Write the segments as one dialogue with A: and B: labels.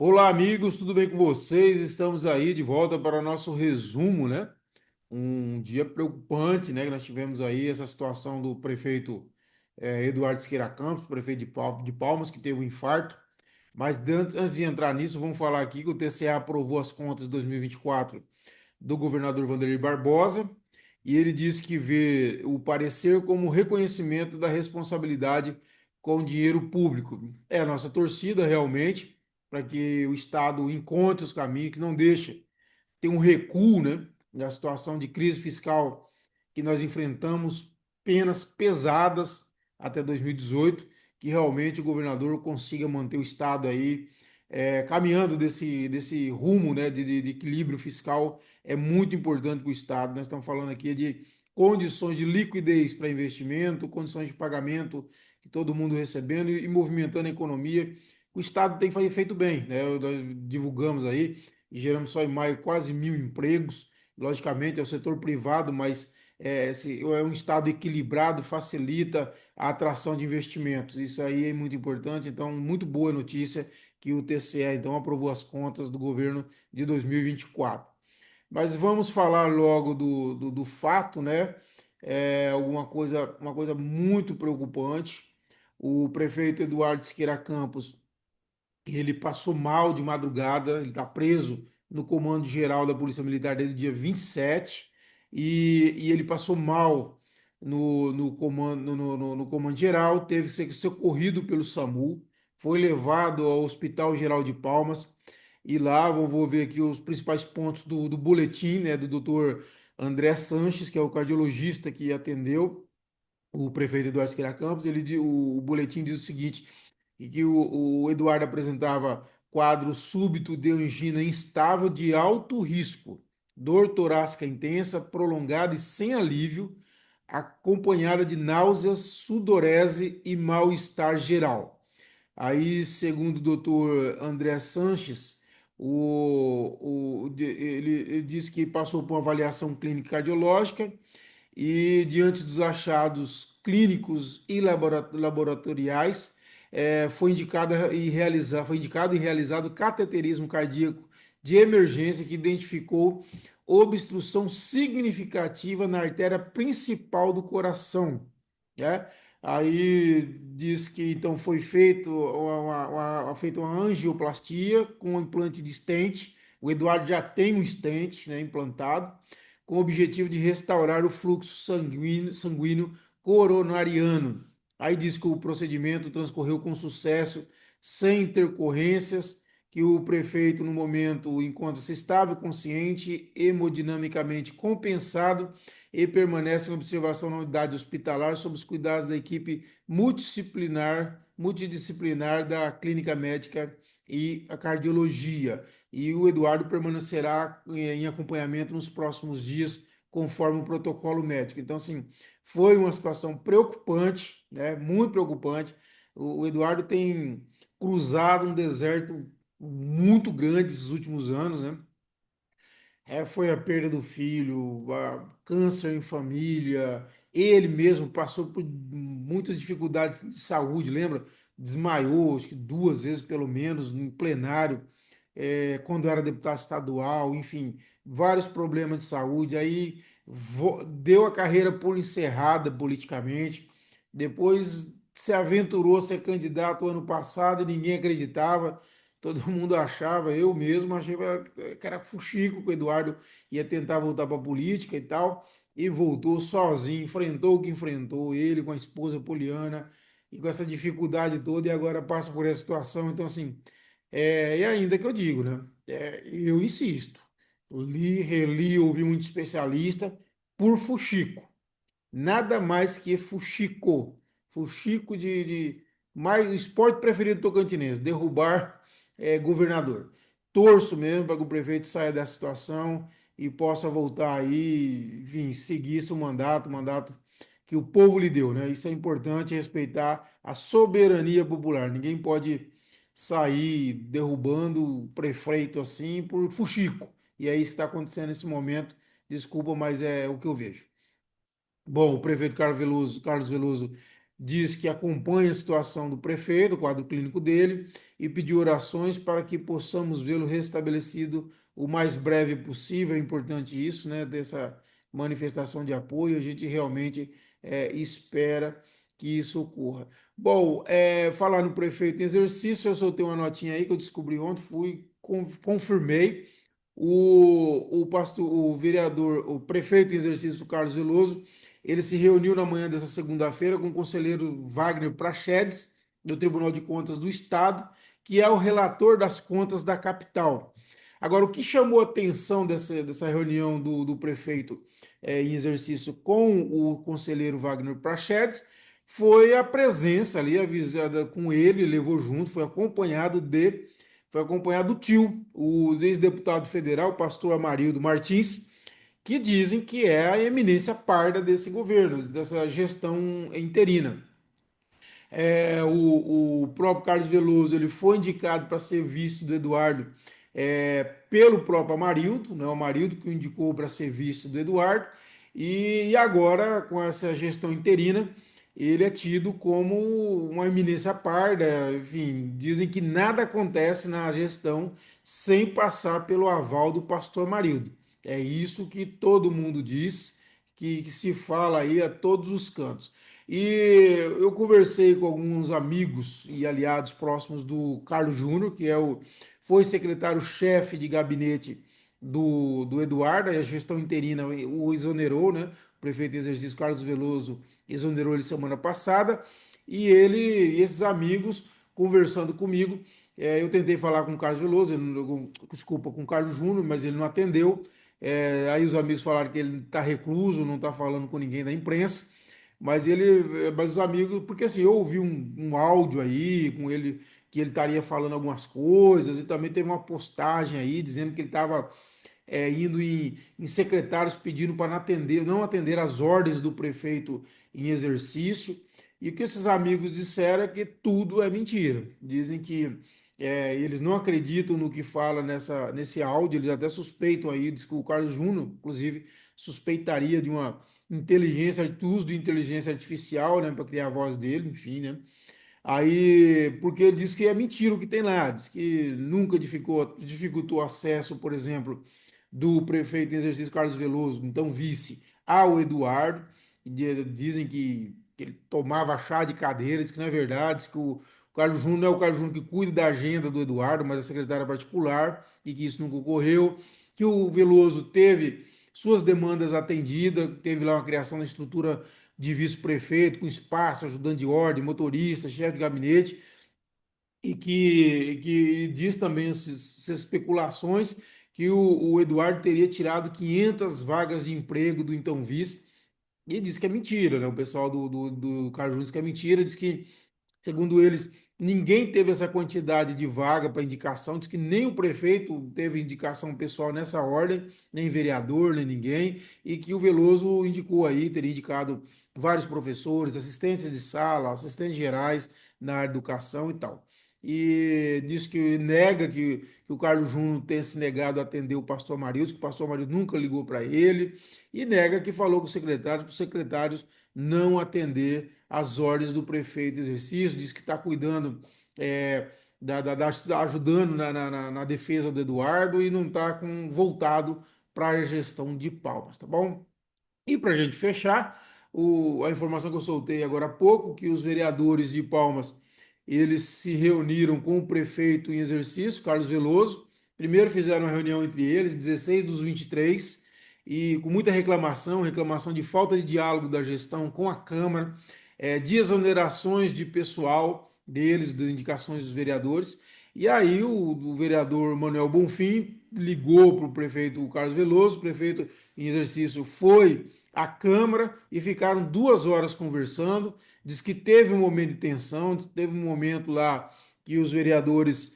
A: Olá, amigos, tudo bem com vocês? Estamos aí de volta para nosso resumo, né? Um dia preocupante, né? Que nós tivemos aí essa situação do prefeito Eduardo Siqueira Campos, prefeito de Palmas, que teve um infarto. Mas antes de entrar nisso, vamos falar aqui que o TCE aprovou as contas de 2024 do governador Vanderlei Barbosa e ele disse que vê o parecer como reconhecimento da responsabilidade com o dinheiro público. É a nossa torcida realmente para que o Estado encontre os caminhos, que não deixe ter um recuo, né, da situação de crise fiscal que nós enfrentamos, penas pesadas até 2018, que realmente o governador consiga manter o Estado aí caminhando desse rumo, né, de equilíbrio fiscal. É muito importante para o Estado. Nós estamos falando aqui de condições de liquidez para investimento, condições de pagamento que todo mundo recebendo e movimentando a economia. O Estado tem feito bem, né? Nós divulgamos aí e geramos só em maio quase 1.000 empregos. Logicamente, é o setor privado, mas se é um Estado equilibrado, facilita a atração de investimentos. Isso aí é muito importante. Então, muito boa notícia que o TCE então aprovou as contas do governo de 2024. Mas vamos falar logo do fato, né? Uma coisa muito preocupante. O prefeito Eduardo Siqueira Campos, ele passou mal de madrugada, ele está preso no Comando Geral da Polícia Militar desde o dia 27 e ele passou mal no comando geral, teve que ser socorrido pelo SAMU, foi levado ao Hospital Geral de Palmas e lá vou ver aqui os principais pontos do boletim, né, do doutor André Sanches, que é o cardiologista que atendeu o prefeito Eduardo Siqueira Campos. O boletim diz o seguinte, e que o Eduardo apresentava quadro súbito de angina instável de alto risco, dor torácica intensa, prolongada e sem alívio, acompanhada de náuseas, sudorese e mal-estar geral. Aí, segundo o doutor André Sanches, ele disse que passou por uma avaliação clínica cardiológica e, diante dos achados clínicos e laboratoriais, foi indicado e realizado cateterismo cardíaco de emergência que identificou obstrução significativa na artéria principal do coração, né? Aí diz que então foi feita uma angioplastia com um implante de stent. O Eduardo já tem um stent, né, implantado com o objetivo de restaurar o fluxo sanguíneo coronariano. Aí diz que o procedimento transcorreu com sucesso, sem intercorrências, que o prefeito, no momento, encontra-se estável, consciente, hemodinamicamente compensado e permanece em observação na unidade hospitalar sob os cuidados da equipe multidisciplinar da clínica médica e a cardiologia. E o Eduardo permanecerá em acompanhamento nos próximos dias, conforme o protocolo médico. Então, assim, foi uma situação preocupante, né? Muito preocupante. O Eduardo tem cruzado um deserto muito grande esses últimos anos, né? Foi a perda do filho, câncer em família. Ele mesmo passou por muitas dificuldades de saúde, lembra? Desmaiou, acho que 2 vezes pelo menos, no plenário, quando era deputado estadual, enfim, vários problemas de saúde. Aí deu a carreira por encerrada politicamente. Depois se aventurou a ser candidato ano passado e ninguém acreditava. Todo mundo achava, eu mesmo achei que era fuxico que o Eduardo ia tentar voltar para a política e tal, e voltou sozinho, enfrentou o que enfrentou, ele com a esposa Poliana, e com essa dificuldade toda, e agora passa por essa situação. Então, assim, e ainda que eu digo, né? Eu insisto, li, reli, ouvi muito especialista por fuxico. Nada mais que fuxico. Fuxico mais o esporte preferido do tocantinense, derrubar governador. Torço mesmo para que o prefeito saia dessa situação e possa voltar aí, enfim, seguir seu mandato, o mandato que o povo lhe deu, né? Isso é importante, respeitar a soberania popular. Ninguém pode sair derrubando o prefeito assim por fuxico. E é isso que está acontecendo nesse momento. Desculpa, mas é o que eu vejo. Bom, o prefeito Carlos Veloso diz que acompanha a situação do prefeito, o quadro clínico dele, e pediu orações para que possamos vê-lo restabelecido o mais breve possível. É importante isso, né? Dessa manifestação de apoio, a gente realmente espera que isso ocorra. Bom, falar no prefeito em exercício, eu soltei uma notinha aí que eu descobri ontem, confirmei. O pastor, o vereador, o prefeito em exercício, Carlos Veloso, ele se reuniu na manhã dessa segunda-feira com o conselheiro Wagner Prachedes, do Tribunal de Contas do Estado, que é o relator das contas da capital. Agora, o que chamou a atenção dessa reunião do prefeito em exercício com o conselheiro Wagner Prachedes foi a presença ali avisada com ele, levou junto, foi acompanhado do tio, o ex-deputado federal, pastor Amarildo Martins, que dizem que é a eminência parda desse governo, dessa gestão interina. O próprio Carlos Veloso ele foi indicado para ser vice do Eduardo pelo próprio Amarildo, né, o Amarildo que o indicou para ser vice do Eduardo, e agora com essa gestão interina ele é tido como uma eminência parda, enfim, dizem que nada acontece na gestão sem passar pelo aval do pastor Amarildo. É isso que todo mundo diz, que se fala aí a todos os cantos. E eu conversei com alguns amigos e aliados próximos do Carlos Júnior, foi secretário-chefe de gabinete do Eduardo, e a gestão interina o exonerou, né? O prefeito em exercício Carlos Veloso exonerou ele semana passada, e esses amigos conversando comigo, eu tentei falar com o Carlos Veloso, desculpa, com o Carlos Júnior, mas ele não atendeu. Aí os amigos falaram que ele está recluso, não está falando com ninguém da imprensa. Mas os amigos, porque assim, eu ouvi um áudio aí com ele que ele estaria falando algumas coisas e também teve uma postagem aí dizendo que ele estava indo em secretários pedindo para não atender às ordens do prefeito em exercício. E o que esses amigos disseram é que tudo é mentira. Dizem que eles não acreditam no que fala nesse áudio, eles até suspeitam aí, diz que o Carlos Júnior, inclusive, suspeitaria de uma uso de inteligência artificial, né, para criar a voz dele, enfim, né? Aí, porque ele diz que é mentira o que tem lá, diz que nunca dificultou o acesso, por exemplo, do prefeito em exercício Carlos Veloso, então vice, ao Eduardo. Dizem que ele tomava chá de cadeira, diz que não é verdade, diz que o Carlos Júnior não é o Carlos Júnior que cuida da agenda do Eduardo, mas a secretária particular, e que isso nunca ocorreu, que o Veloso teve suas demandas atendidas, teve lá uma criação da estrutura de vice-prefeito, com espaço, ajudante de ordem, motorista, chefe de gabinete, que diz também essas especulações que o Eduardo teria tirado 500 vagas de emprego do então vice, e diz que é mentira, né? O pessoal do Carlos Júnior diz que é mentira, diz que segundo eles, ninguém teve essa quantidade de vaga para indicação, diz que nem o prefeito teve indicação pessoal nessa ordem, nem vereador, nem ninguém, e que o Veloso indicou aí, teria indicado vários professores, assistentes de sala, assistentes gerais na área de educação e tal. E diz que nega que o Carlos Júnior tenha se negado a atender o pastor Amarildo, que o pastor Amarildo nunca ligou para ele, e nega que falou com o secretário, para os secretários não atender às ordens do prefeito de exercício, diz que está cuidando, ajudando na defesa do Eduardo e não está voltado para a gestão de Palmas, tá bom? E para a gente fechar, a informação que eu soltei agora há pouco, que os vereadores de Palmas, eles se reuniram com o prefeito em exercício, Carlos Veloso. Primeiro fizeram uma reunião entre eles, 16 dos 23, e com muita reclamação de falta de diálogo da gestão com a Câmara, de exonerações de pessoal deles, das indicações dos vereadores. E aí o vereador Manuel Bonfim ligou para o prefeito Carlos Veloso, o prefeito em exercício foi à Câmara e ficaram 2 horas conversando. Diz que teve um momento de tensão, teve um momento lá que os vereadores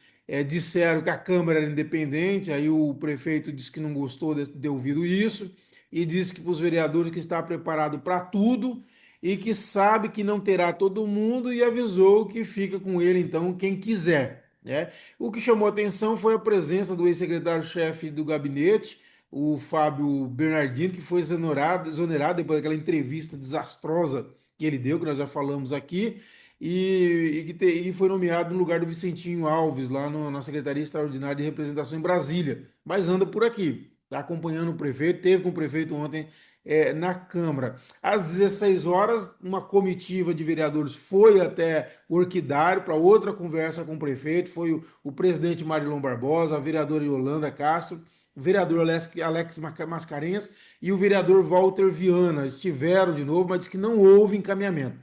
A: disseram que a Câmara era independente, aí o prefeito disse que não gostou de ter ouvido isso e disse que para os vereadores que está preparado para tudo e que sabe que não terá todo mundo e avisou que fica com ele então quem quiser, né? O que chamou atenção foi a presença do ex-secretário-chefe do gabinete, o Fábio Bernardino, que foi exonerado depois daquela entrevista desastrosa que ele deu, que nós já falamos aqui, e foi nomeado no lugar do Vicentinho Alves, lá na Secretaria Extraordinária de Representação em Brasília, mas anda por aqui, está acompanhando o prefeito, teve com o prefeito ontem na Câmara. Às 16 horas, uma comitiva de vereadores foi até o Orquidário para outra conversa com o prefeito, foi o presidente Marilon Barbosa, a vereadora Yolanda Castro, o vereador Alex Mascarenhas e o vereador Walter Viana estiveram de novo, mas disse que não houve encaminhamento.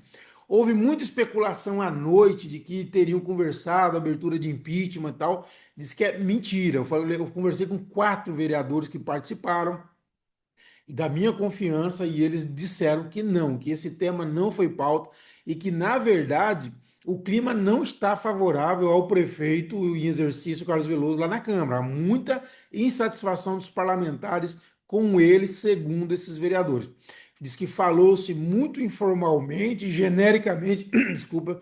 A: Houve muita especulação à noite de que teriam conversado, abertura de impeachment e tal. Diz que é mentira. Eu conversei com 4 vereadores que participaram e da minha confiança e eles disseram que não, que esse tema não foi pauta e que, na verdade, o clima não está favorável ao prefeito em exercício Carlos Veloso lá na Câmara. Há muita insatisfação dos parlamentares com ele, segundo esses vereadores. Diz que falou-se muito informalmente, genericamente, desculpa,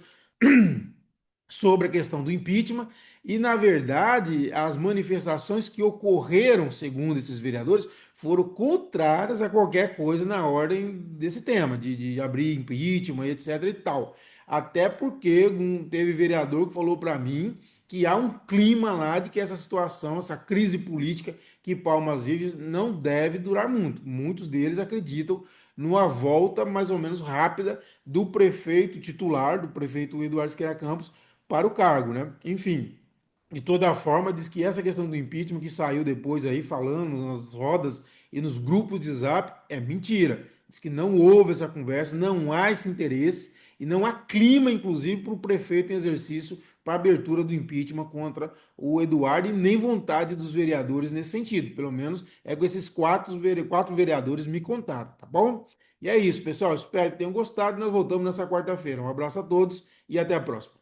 A: sobre a questão do impeachment e, na verdade, as manifestações que ocorreram, segundo esses vereadores, foram contrárias a qualquer coisa na ordem desse tema, de abrir impeachment, etc e tal. Até porque teve vereador que falou para mim que há um clima lá de que essa situação, essa crise política que Palmas vive, não deve durar muito. Muitos deles acreditam numa volta mais ou menos rápida do prefeito titular, do prefeito Eduardo Squeira Campos, para o cargo, né? Enfim, de toda forma, diz que essa questão do impeachment que saiu depois aí falando nas rodas e nos grupos de Zap é mentira. Diz que não houve essa conversa, não há esse interesse e não há clima, inclusive, para o prefeito em exercício para a abertura do impeachment contra o Eduardo e nem vontade dos vereadores nesse sentido. Pelo menos é com esses quatro vereadores me contaram, tá bom? E é isso, pessoal. Espero que tenham gostado. Nós voltamos nessa quarta-feira. Um abraço a todos e até a próxima.